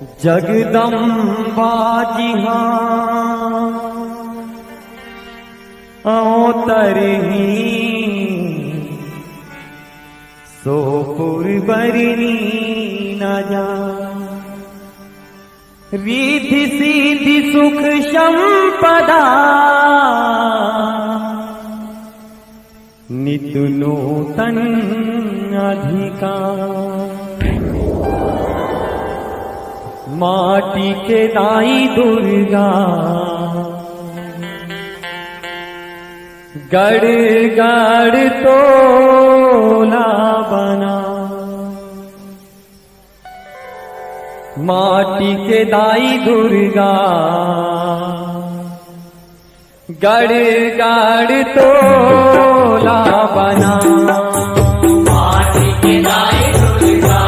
जगदम्बा जी हाँ अवतरही सोपुर बरनी न जा। रिद्धि सिद्धि सुख संपदा नित्य नूतन अधिकार। माटी के दाई दुर्गा गड़ गड़ तोला बना। माटी के दाई दुर्गा गड़ गड़ तोला बना। माटी के दाई दुर्गा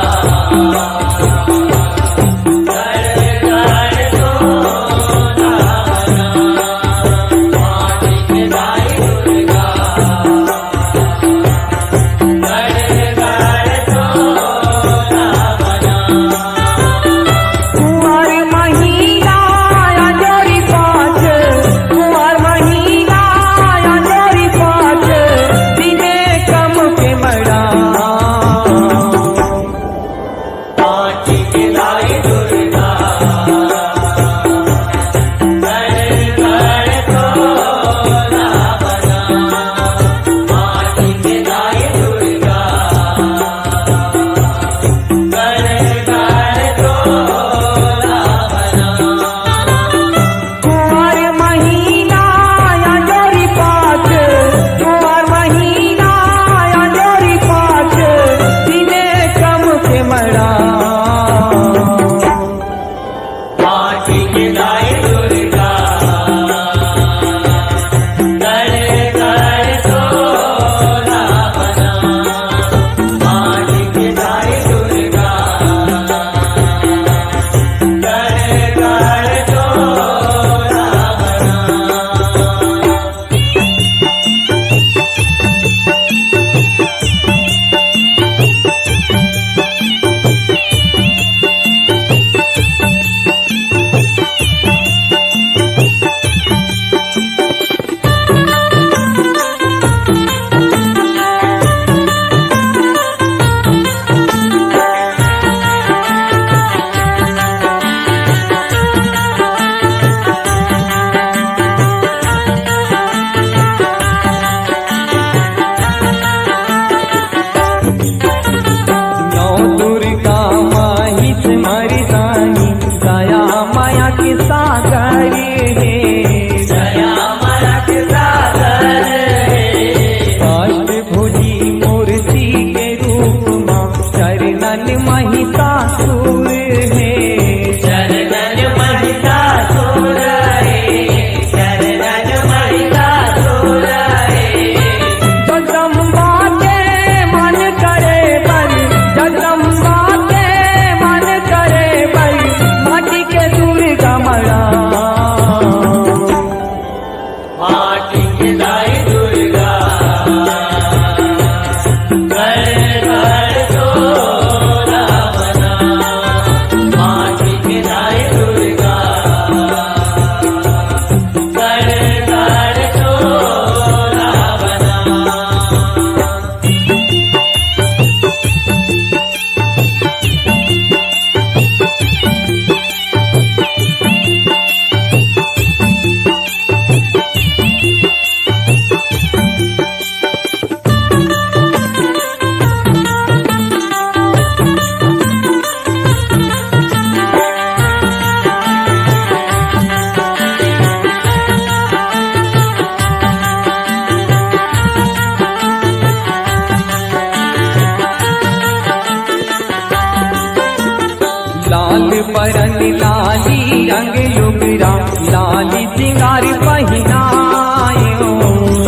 परन लाली रंग लुगरा लाली सिंगार पहिनायो।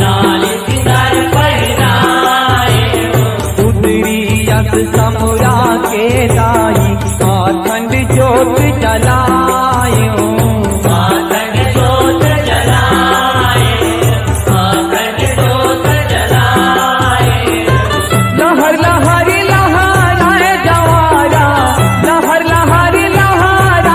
लाली सिंगार पहिनायो। उतरी यस समुरा के दाई आखंड ज्योत जलायो। आखंड ज्योत जलायो। आखंड ज्योत जलायो। लहर लहर लहराए जवारा लहर लहर लहराए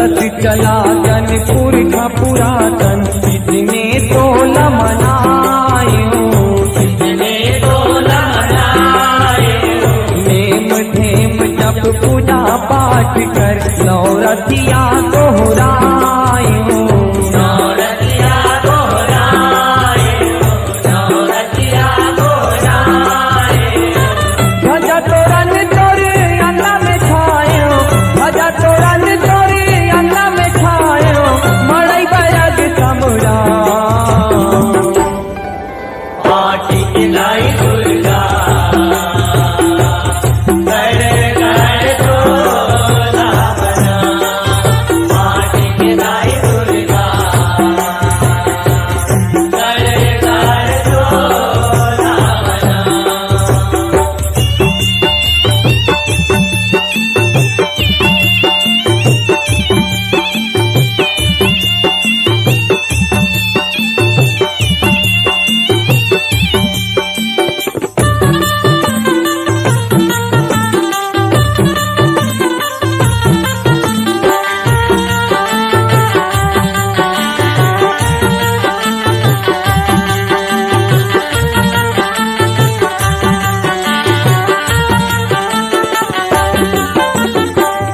चलत चला जनपुर का पुरातन कितने तो मनायो कितने तो मनायो नेम धेम जप पूजा पाठ कर नौरतिया दोहरायो नौरतिया दोहरायो नौरतिया दोहरायो भजा तोरन तोरे अन्ना में छायो भजा तोरन तोरे अन्ना में छायो मड़ई बरग समरा माटी की लाई दुर्गा कर कर तोला बना माटी की लाई दुर्गा कर कर तोला बना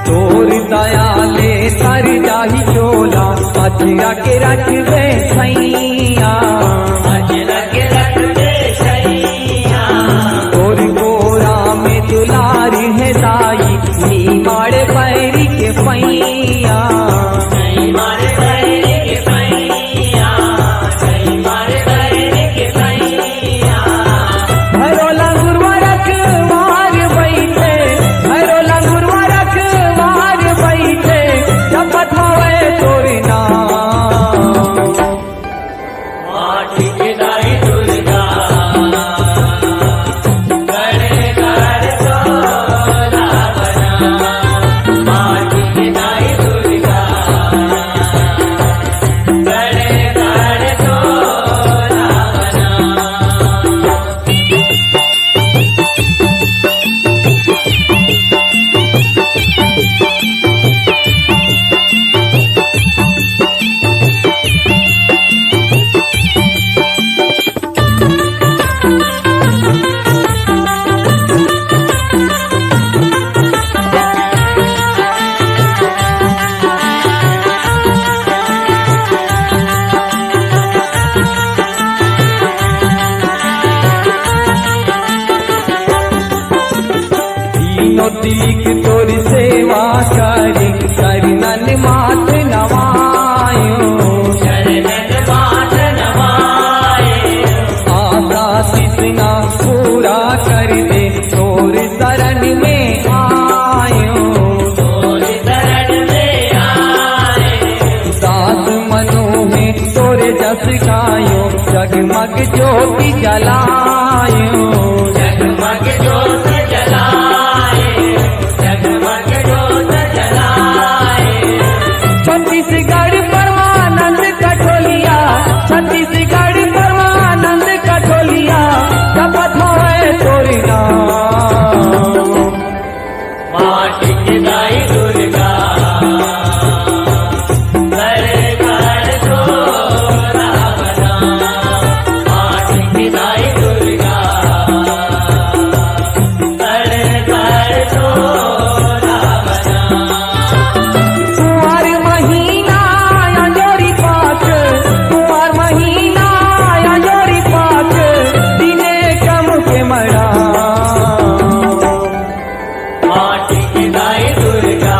तोर दयाले तर जाही चोला अजरा के रख दे सैया अजरक रख दे सैया तोर गोरा में दुलारी है दाई नी मारे पैरी के पैया नहीं मारे बैरे के पैया नहीं मारे बैरे के पैया भरो लंगुरवा रखवार बैठे भरो लंगुरवा रखवार बैठे जपत होए तोर नाम माटी की लाई दुर्गा कर कर तोला बना माटी की लाई दुर्गा कर कर तोला बना तीनों दिलिक तोर सेवा करी करनन माथ नवायो शरणन मात नवाए आशा सिसना पूरा कर दे तोर शरण में आयो तोर शरण में आए दास मनो में तोरे जस गायो जगमग ज्योति जलायो जगमग जोत जलाए जगमग जोत जलाए छत्तीसगढ़ परमानंद कठोलिया छत्तीसगढ़ परमानंद कठोलिया शपथ होए तोरी नाम माटी की लाई दुर्गा कर कर तोला बना माटी की लाई दुर्गा कर कर तोला बना कुंवर महीना अंजोरी पाक कुंवर महीना अंजोरी पाक दिने कम के मरा माटी की लाई दुर्गा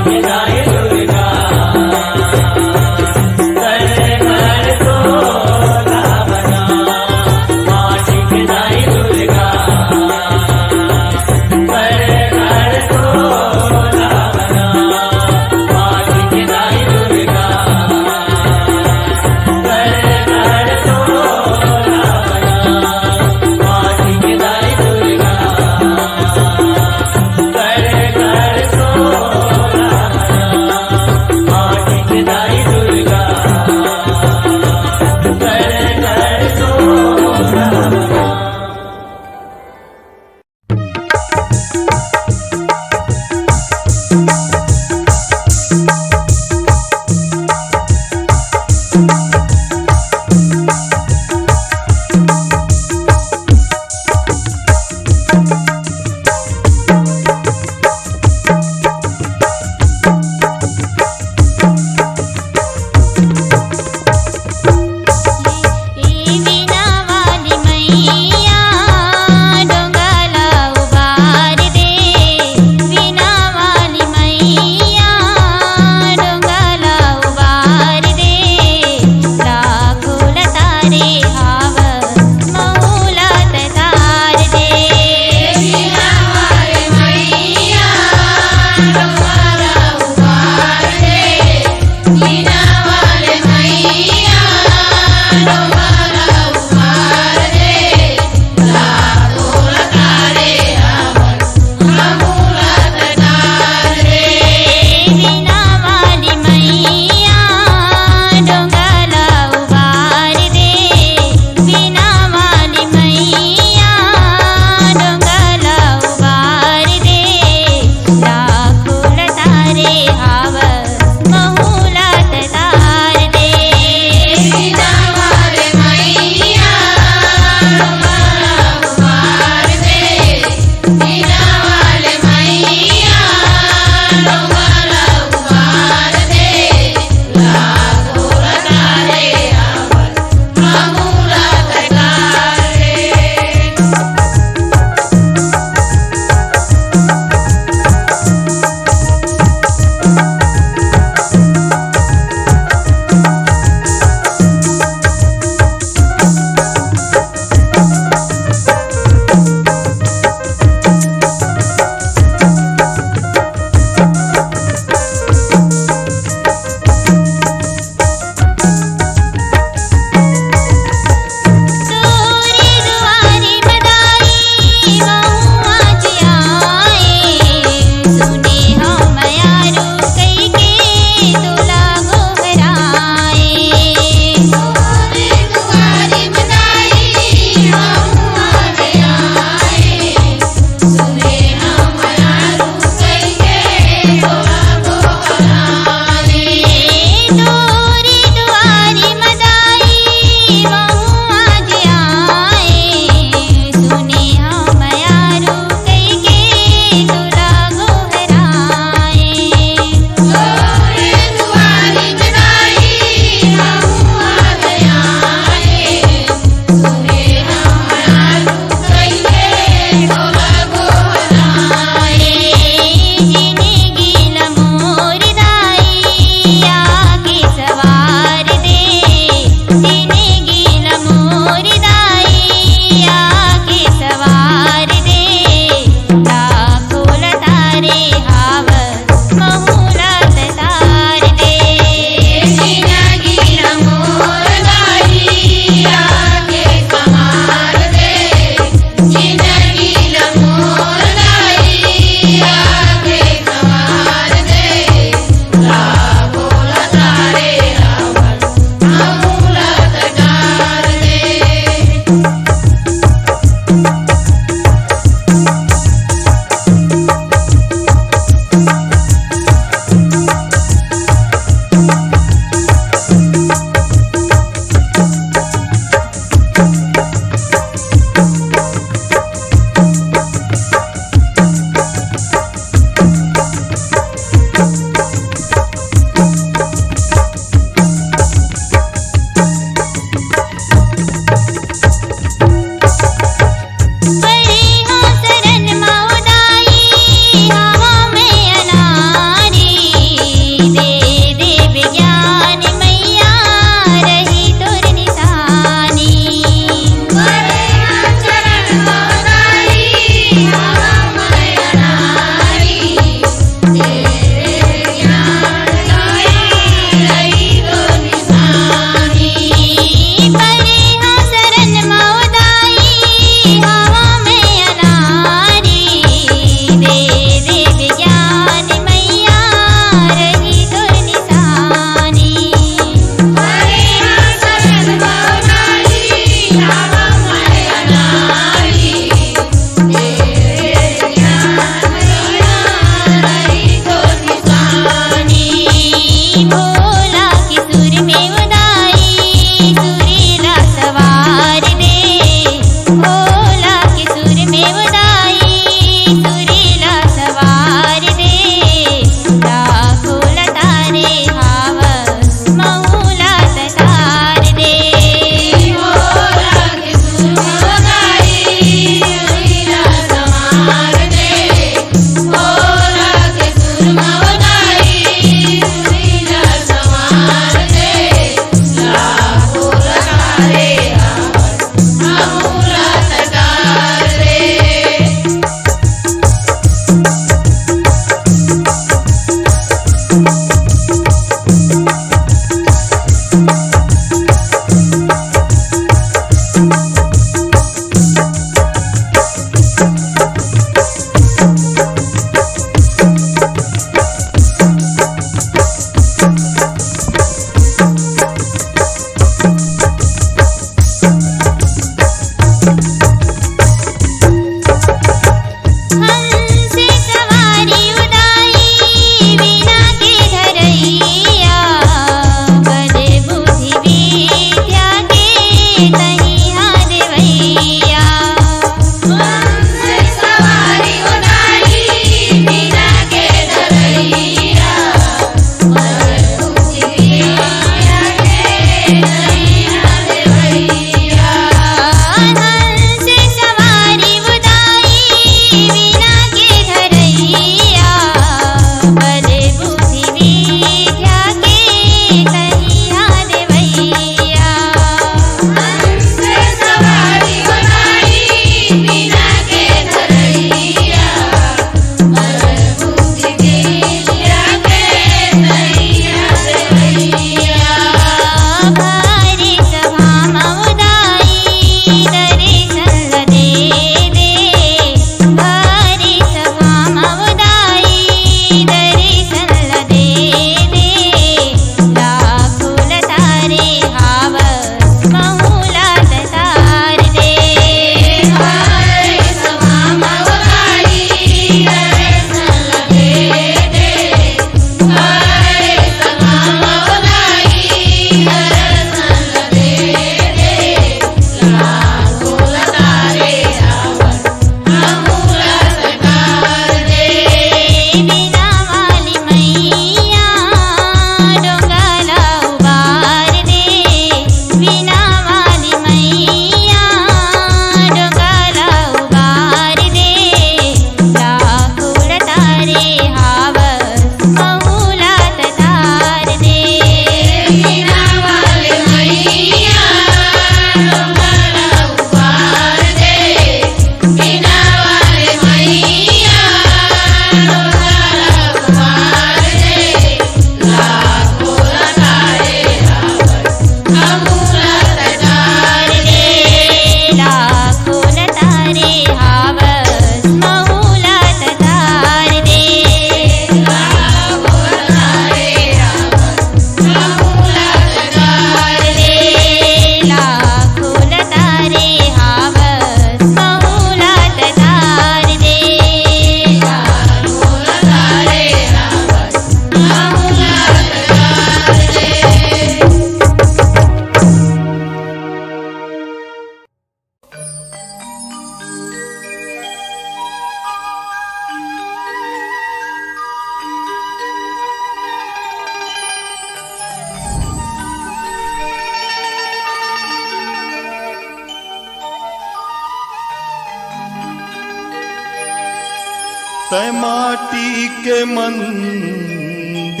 तै माटी के मंदिर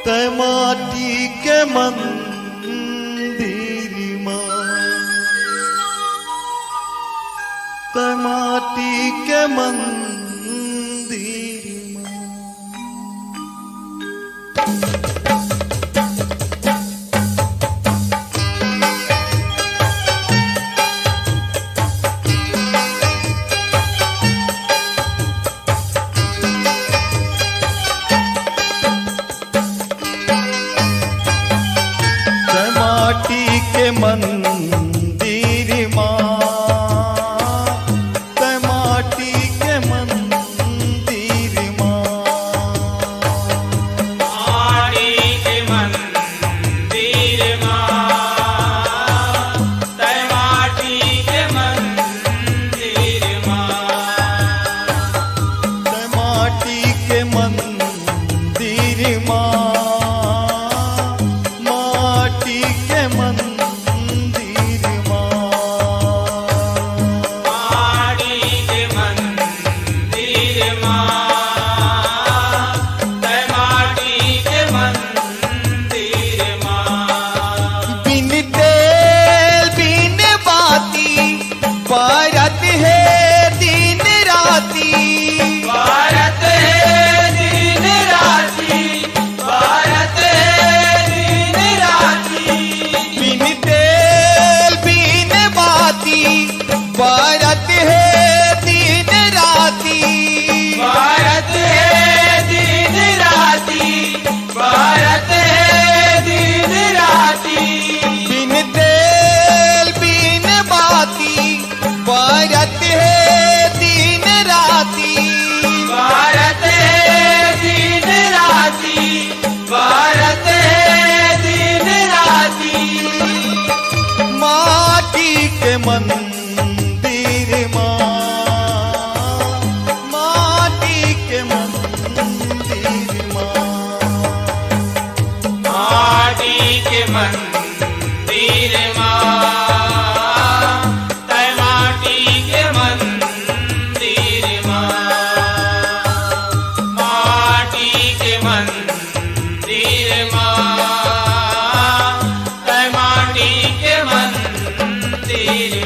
तै माटी के मंदिर तै माटी के मंदिर माटी के मंदिर तै माटी के मंदिर माटी के मंदिर तै माटी के मंदिर तै माटी के मंदिर माटी के मंदिर माटी के मंदिर तै माटी के मंदिर बिन तेल बिन बाती भारत है दिन राती भारत है दिन राती भारत है दिन राती बिन तेल बिन बाती भारत है दिन राती भारत है दिन राती भारत है दिन राती बिन तेल बिन बाती भारत है दिन राती भारत है दिन राती भारत है दिन राती माटी के मंदिर माटी के मंदिर माटी के मंदिर तै माटी के मंदिर माटी के मंदिर तै माटी के मंदिर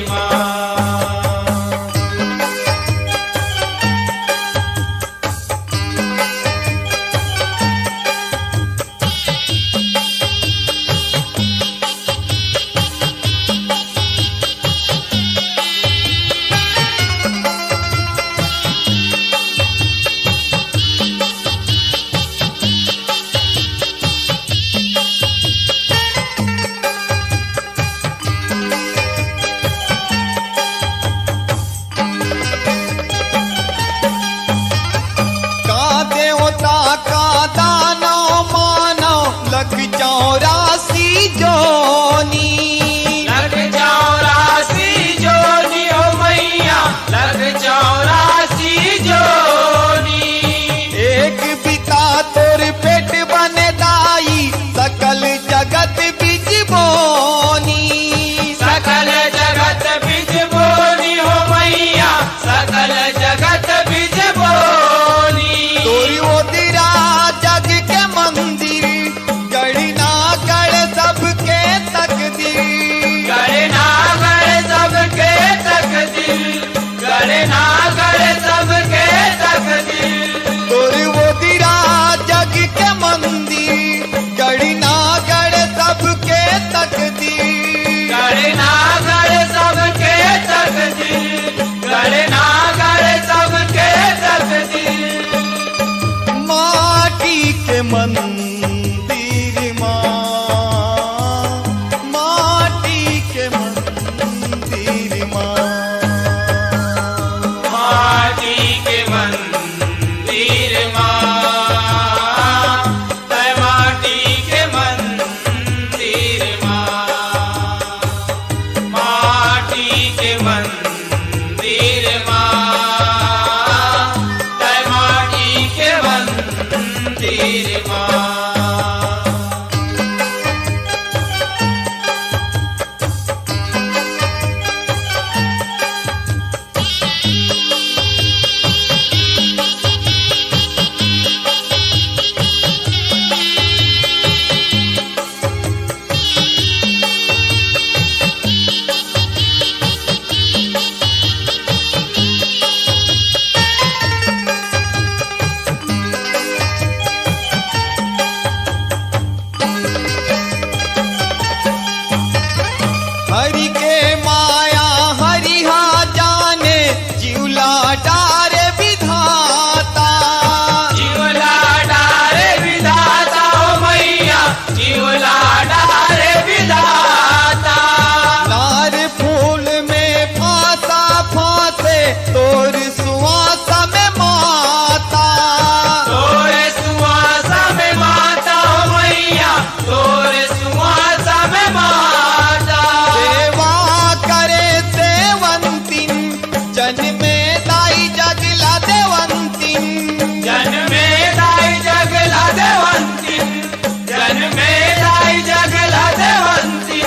में दाई जगला देवंती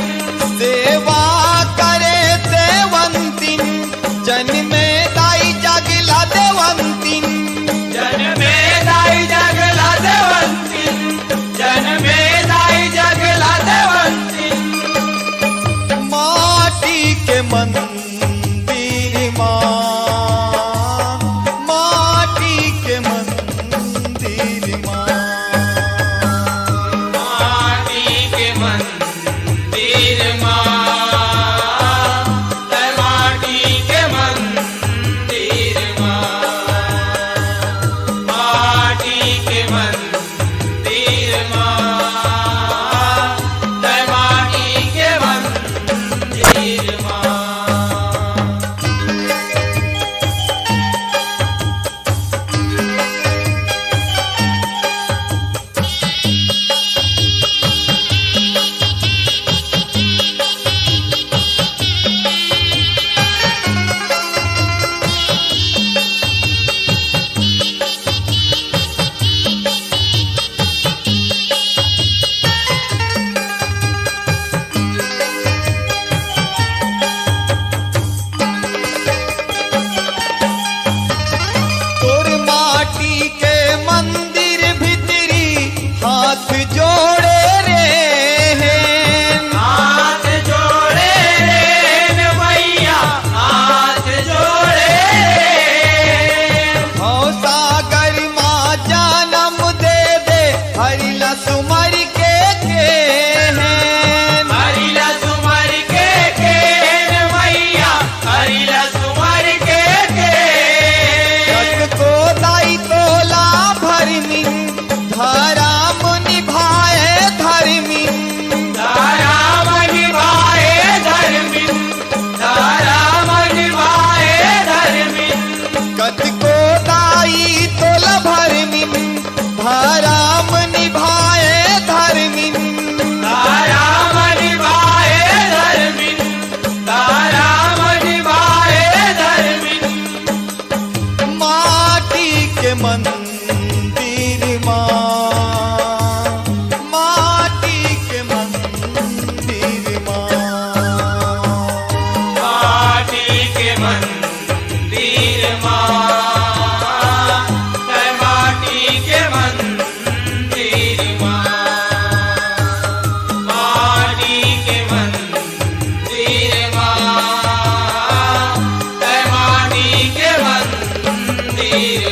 सेवा करे सेवंतीन जन में दाई जगला देवंतीन जन में दाई जगला देवंती जन में दाई जगला देवंती माटी के मंदिर माटी के मंदिर माटी के मंदिर माटी के मंदिर माटी के मंदिर माटी के मंदिर तोर माटी के मंदिर भितरी हाथ जोड़े रे हाथ जोड़े रे भैया हाथ जोड़े भव सागर माँ जन्म दे दे हरिला सुमर के हरिला सुमर के भैया हरिला सुमर के जग को दाई तोला भरमिन धराम निभाए धर्मिन धाराम निभाए धर्मिन धाराम निभाए धर्मिन कत को दाई तोला भरमिन धराम निभाए धर्मिन धाराम निभाए धर्मिन धाराम निभाए धर्मिन माटी के मंदिर माटी के मंदिर माटी के मंदिर माटी के मंदिर माटी के मंदिर माटी के मंदिर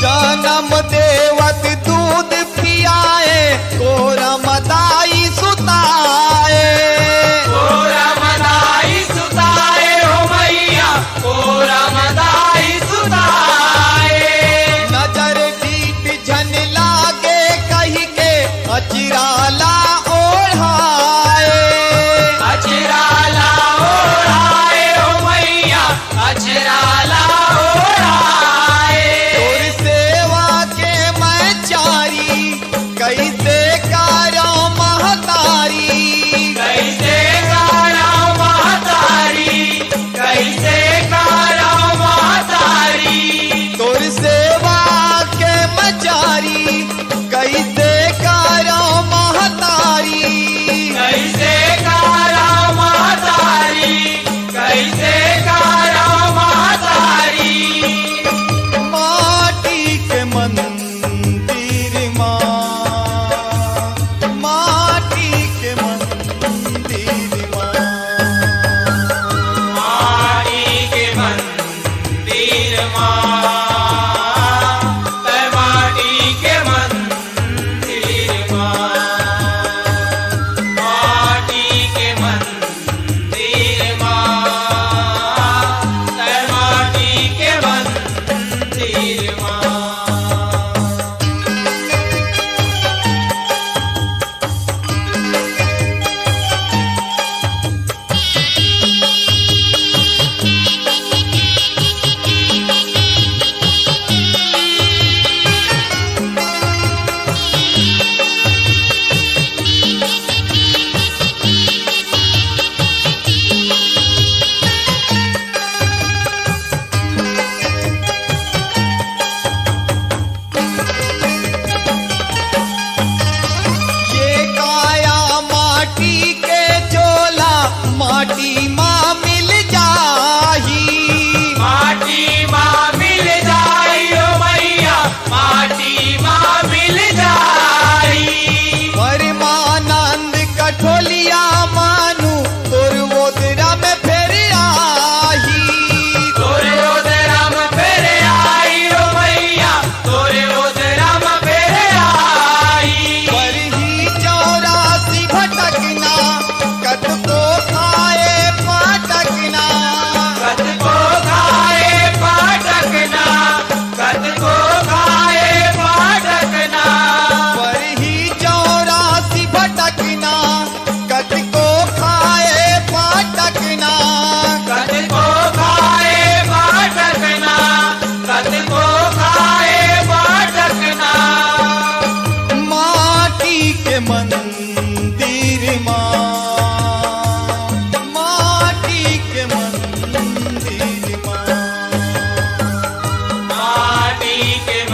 जन्म देवत दूध पियाए कोरा मदाई सुताए कोरा मदाई सुताए हो मैया कोरा मदाई सुताए नजर डीट झन लागे कही के अचिराला ओढ़ाए अचराला ओढ़ाए हो मैया अचराला ओढ़ाए तोर सेवा के मैं चारी कैसे कारो महतारी कैसे कारा महतारी कैसे कारा महतारी तोर सेवा के मैं चारी कैसे कारो महतारी कैसे कारा महतारी कैसे कारा महतारी माटी के मंदिर माटी के मंदिर माटी के मंदिर माटी के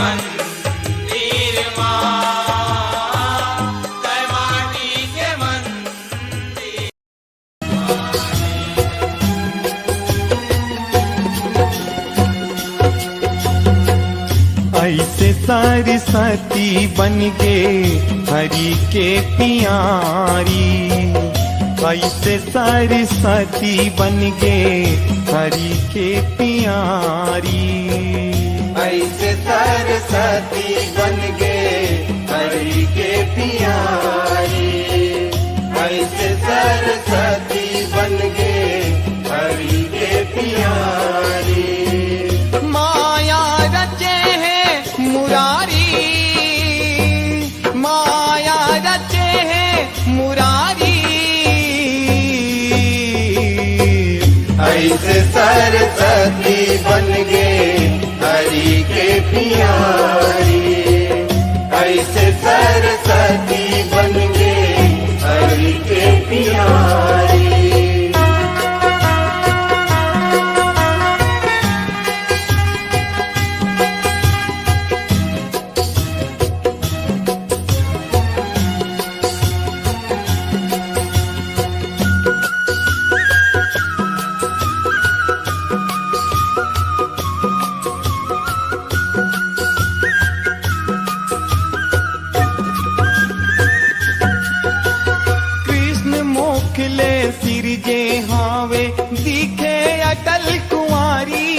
मंदिर माँ जय माटी के मंदिर ऐसे सरस्वती बन गे हरि के प्यारी, ऐसे सरस्वती बन गे हरि के प्यारी, ऐसे सरस्वती बन गे हरि के प्यारी, ऐसे सरस्वती बन गे हरि के प्यारी। माया रचे है मुरारी, माया रचे है मुरारी, ऐसे सरस्वती बन गे हरि के प्यारी, ऐसे सरस्वती बन गे हरि के प्यारी। मोखले सिरजे हावे दिखे अटल कुंवारी,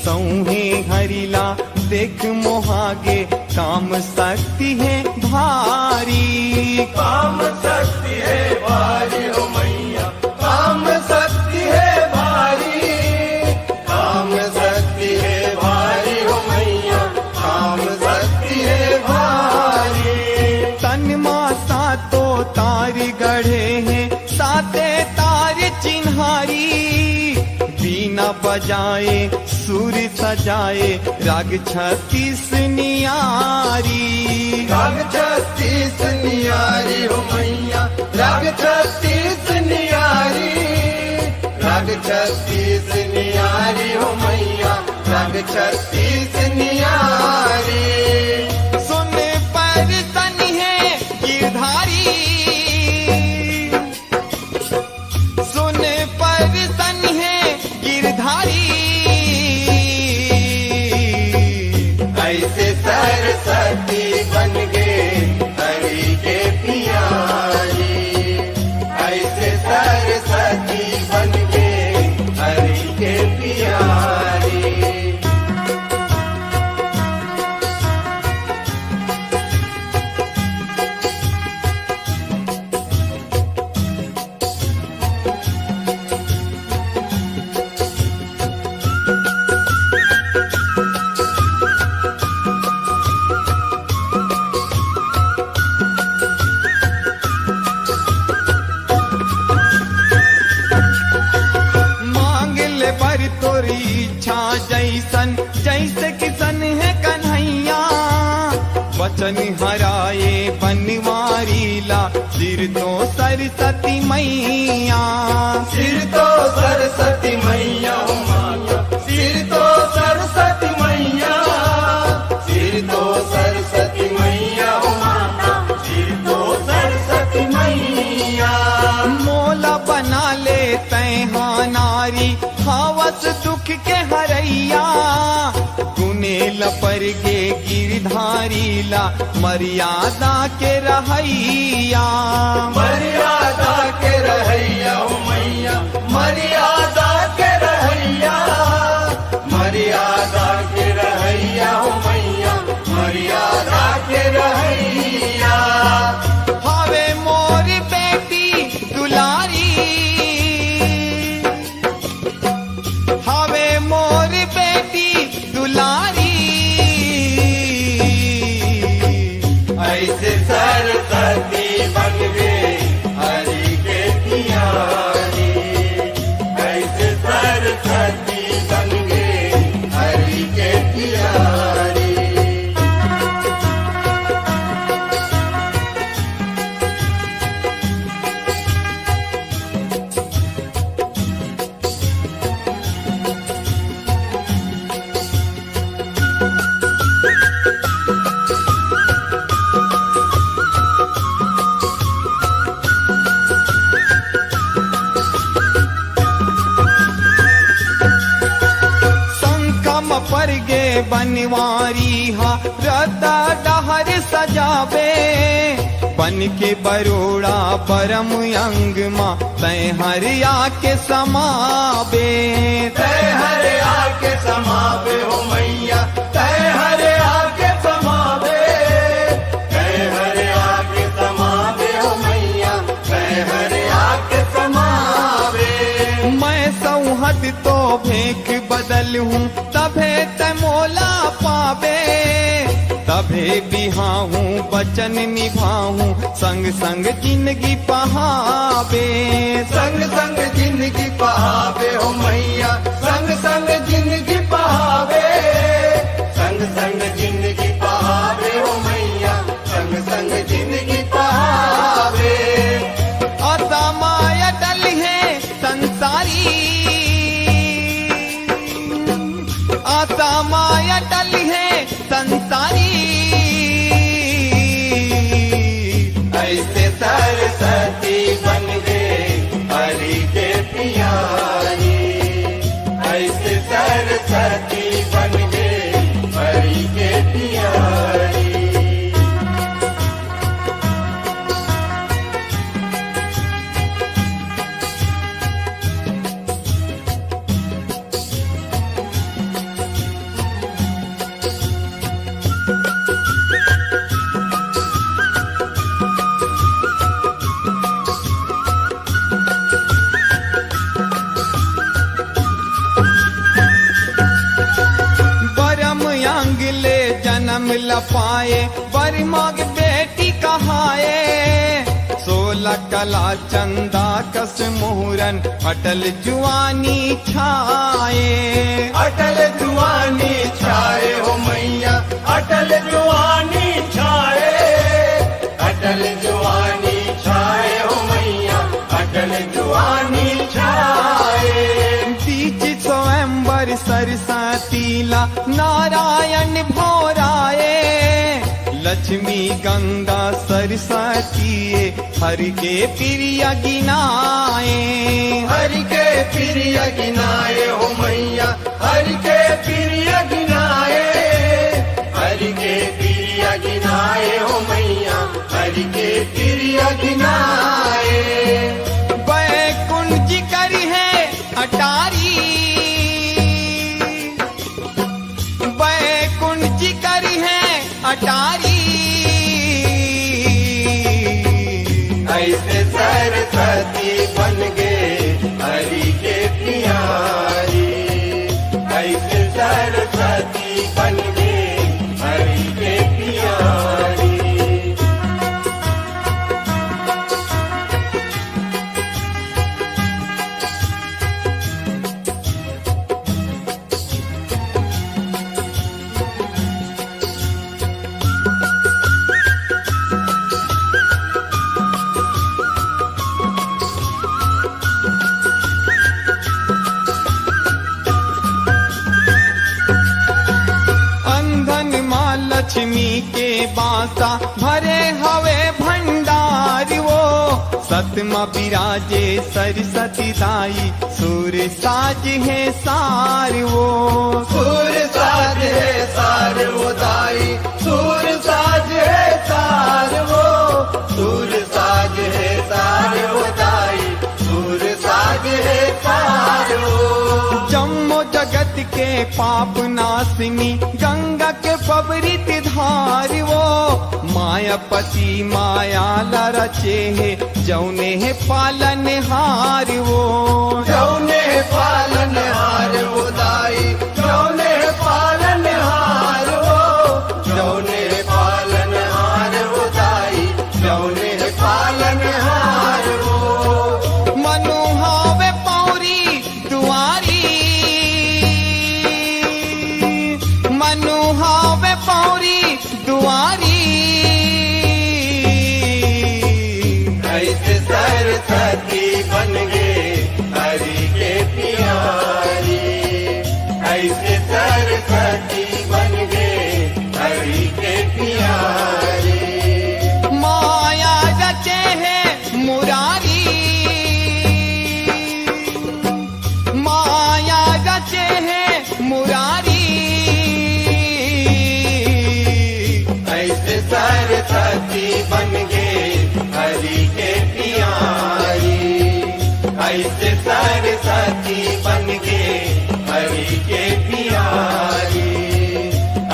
सौहे हरिला देख मोहागे काम शक्ति है भारी, काम शक्ति है भारी हो मैया, काम शक्ति है भारी, काम शक्ति है भारी हो मैया, काम शक्ति है भारी। तन माँ सातो तार गढ़े हैं साते तार चिन्हारी, बीना बजाए सुर सजाए राग 36 नियारी, राग 36 नियारी हो मैया, राग 36 नियारी, राग 36 नियारी हो मैया, राग 36 नियारी। सुन पर तन है गिरधारी, सुन पर तन है गिरधारी, ऐसे सरस्वती बन गे हरि के प्यारी, ऐसे सरस्वती बन गे हरि के प्यारी। जैसन जैसे किसन है कन्हैया, वचन हराए बनवारी ला सिर तो सरस्वती मैया, सिर तो सरस्वती मैया हो माता, सिर तो सरस्वती मैया, सिर तो सरस्वती मैया हो माता, सिर तो सरस्वती मैया। मोला बना ले तैहा नारी हवस दुख के हरैया, गुनेल पर गे गिरधारी ला मर्यादा के रहैया, मर्यादा के रहैया हो मैया, मर्यादा के रहैया, मर्यादा के रहैया हो मैया, मर्यादा के रहैया। हवे मोर बेटी दुलारी, हवे मोर बेटी दुलारी, ऐसे सरस्वती बन गे हरि के प्यारी, ऐसे बनवारी हा रता डहर सजावे, बन के बरोड़ा परम अंग माँ तय हर आके समावे। तय हर आके समावे हो मैया, तय हर आके समावे, तय हर आके समावे हो मैया, तय हर आके समावे। मैं सौहद तो भेंक बदल हूँ तभे तय मोला पावे, तभे बिहाहूँ वचन निभाऊँ संग संग जिंदगी पहावे। संग संग जिंदगी पहावे हो मैया, संग संग जिंदगी पहावे, संग संग जिंदगी पहावे हो मैया, संग संग जिंदगी पहावे। आता माया डल है संसारी, आता माया डल है संसारी, ऐसे सरस्वती बन गए हरि के प्यारी, ऐसे सरस्वती बन गए हरि के प्यारी। बरम यांगले जन्म लपाए, बर मांग बेटी कहाए, 16 कला चंदा कस मुहरन अटल जुआनी छाए। अटल जुआनी छाए हो मैया, अटल जुआनी छाए, अटल जुआनी छाए हो मैया, अटल जुआनी छाए। बीच स्वयंवर सरस्वतीला नारायण भोराए, लक्ष्मी गंगा सरस्वती हरि के प्रिय गिनाए। हरि के प्रिय गिनाए हो मैया, हरि के प्रिय गिनाए, हरि के प्रिय गिनाए हो मैया, हरि के प्रिय गिनाए। बैकुंठ करी है अटारी, बैकुंठ करी है अटारी, ऐसे सरस्वती बन गए हरि के प्यारी, ऐसे सरस्वती बन गए हरि के प्यारी। अंधन माँ लक्ष्मी के बासा भरे हवे भंडार वो, सतमा विराजे सरस्वती दाई सूर साज है सार वो। सूर साज है सार वो दाई, सूर साज है सार वो, सूर साज है सार वो दाई, सूर साज है सार वो। जम्मो जगत के पाप नासिनी गंगा के पवरित धार वो, मायापति माया रचे है जौने है पालन हार वो। जौने पालन हार वो दाई, जौने पालन हार वो, जौने पालन हार वो दाई, जौने पालन हार वो। मनुहावे पौरी दुआरी, मनुहावे पौरी दुआरी, ऐसे सरस्वती बन गए हरि के प्यारी, ऐसे सरस्वती बन गए हरि के प्यारी। माया रचे है मुरारी, माया रचे है मुरारी, सरस्वती बन गए हरि के प्यारी, ऐसे सरस्वती बन गए हरि के प्यारी,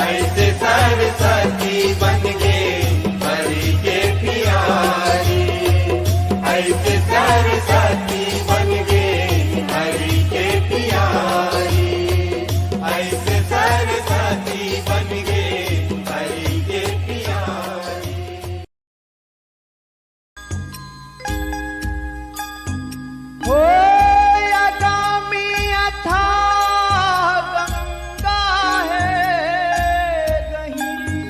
ऐसे सरस्वती बन गए हरि के प्यारी, ऐसे सरस्वती बन गए हरि के प्यारी, ऐसे सरस्वती बन गए हरि के प्यारी। हो अगामी अथाह गंगा है गहिरी,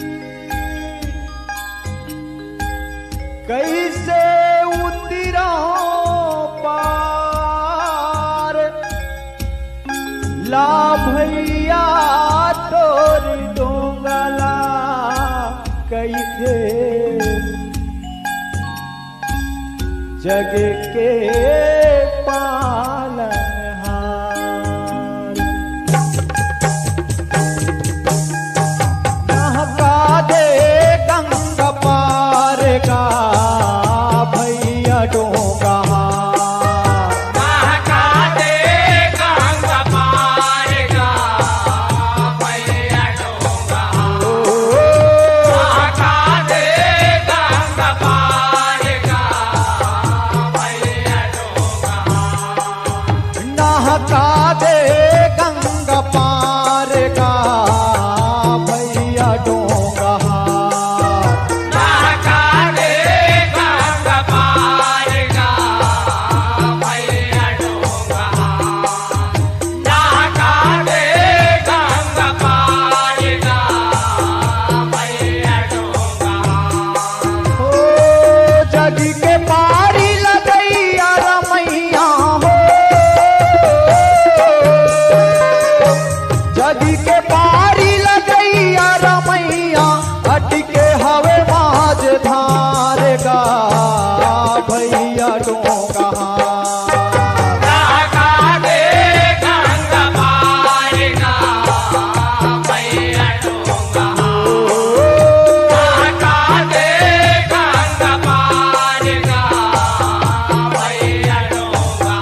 कैसे उतरा पार, ला भैया तोर डोंगला कैसे जग के पालनहार। नहका दे गंगा पार का भैया डोंगा, नहका दे गंगा पार का भैया डोंगा, नहका दे गंगा पार का भैया डोंगा, नहका दे गंगा पार का भैया डोंगा, नहका दे गंगा पार का भैया डोंगा, नहका दे गंगा पार का भैया डोंगा। हो जग के पारी लगैया रमैया हो, जग के पारी लगैया रमैया, अटके हवे माज धार का भैया डोंगा, नहका दे गंगा पार का भैया डोंगा, नहका दे गंगा पार का भैया डोंगा।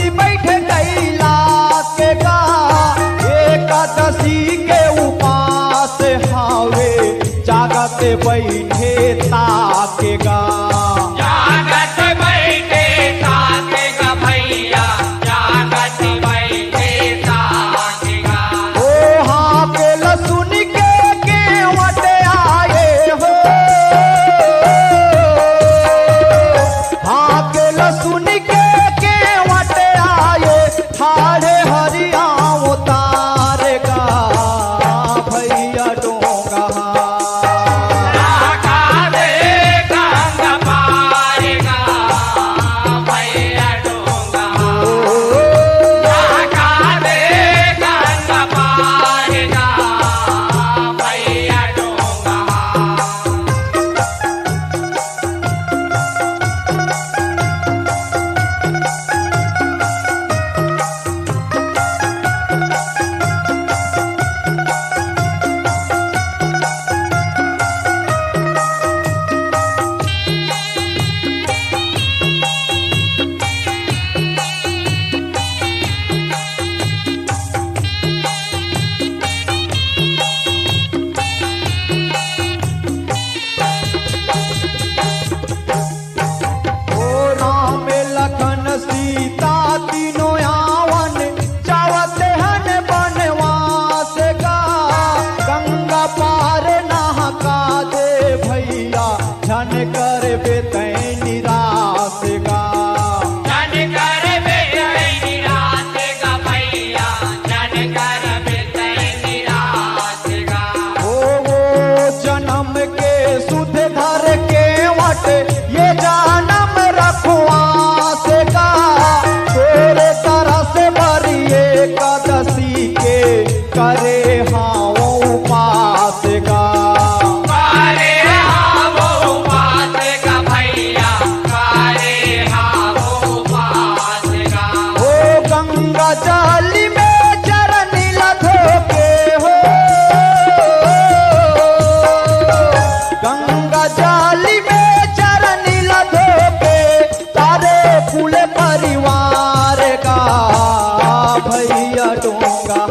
सती बैठे कैला के गा एकादशी के उपास हावे जागत बैठे ताकेगा जागत बैठे ताकेगा भैया, जागत बैठे ताकेगा। ओ हाँ के लसुन के केवट आए हो, हाँ के लसुन के केवट आए ठाड़े हरिया उतारेगा भैया डोंगा सीता तीनों आवन जावत हन बनवास गा गंगा पार नहका दे भैया झन कर बेतै निराश गा जन कर बेतै निराश गा भैया, जन कर बेतै निराश गा। वो जन्म के सुध धर के वट ये जानम रखवास गा तोरे तरह से भरिए एकादशी के करे हाँ वो उपास गा करे हाँ वो उपास गा भैया, करे हाँ वो उपास गा। ओ गंगा जल में चरण लधो के हो, गंगा जल में चरण लधो के तारे कुल परिवार का भैया डोंगा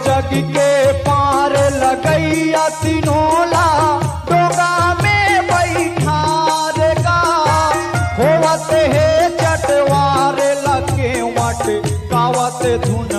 जग के पार लगैया तिनोला डोगा में बैठार गा होवत है चटवार लगे वट गावत धुन